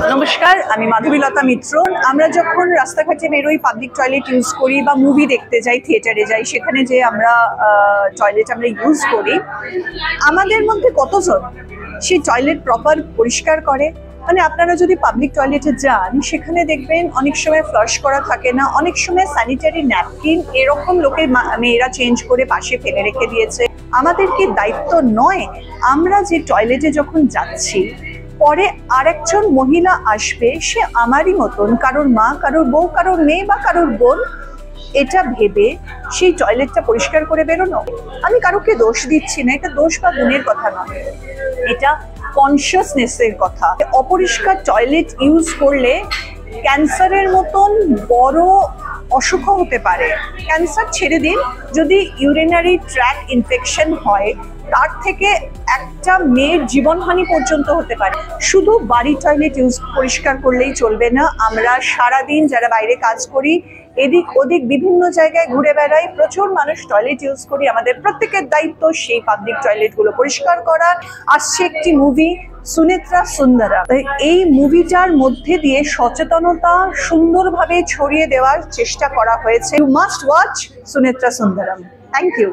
নমস্কার, আমি মাধবীলতা মিত্র। আমরা যখন রাস্তাঘাটে বেরোই, পাবলিক টয়লেট ইউজ করি বা মুভি দেখতে যাই, থিয়েটারে যাই, সেখানে যে আমরা টয়লেট আমরা ইউজ করি, আমাদের মধ্যে কতজন সেই টয়লেট প্রপার পরিষ্কার করে? মানে আপনারা যদি পাবলিক টয়লেটে যান, সেখানে দেখবেন অনেক সময় ফ্লাশ করা থাকে না, অনেক সময় স্যানিটারি ন্যাপকিন এরকম লোকের মেয়েরা চেঞ্জ করে পাশে ফেলে রেখে দিয়েছে। আমাদের কি দায়িত্ব নয় আমরা যে টয়লেটে যখন যাচ্ছি, পরে আরেকজন মহিলা আসবে, সে আমারই মতন, কারোর মা, কারোর বউ, কারোর মেয়ে বা কারোর বোন, এটা ভেবে সেই টয়লেটটা পরিষ্কার করে বেরোনো? আমি কারোকে দোষ দিচ্ছি না, এটা দোষ বা গুণের কথা নয়, এটা কনসিয়াসনেসের কথা। অপরিষ্কার টয়লেট ইউজ করলে ক্যান্সারের মতন বড় অসুখও হতে পারে। ক্যান্সার ছেড়ে দিন, যদি ইউরিনারি ট্র্যাক্ট ইনফেকশন হয়, তার থেকে একটা মেয়ের জীবনহানি পর্যন্ত হতে পারে। শুধু বাড়ি টয়লেট পরিষ্কার করলেই চলবে না। আমরা সারাদিন যারা বাইরে কাজ করি, এদিক ওদিক বিভিন্ন জায়গায় ঘুরে বেড়াই, প্রচুর মানুষ টয়লেট ইউজ করি। আমাদের প্রত্যেকের দায়িত্ব সেই পাবলিক টয়লেটগুলো পরিষ্কার করা। আসছে একটি মুভি, সুনেত্রা সুন্দরম। এই মুভিটার মধ্যে দিয়ে সচেতনতা সুন্দরভাবে ছড়িয়ে দেওয়ার চেষ্টা করা হয়েছে। You must watch Sunetra Sundaram. Thank you.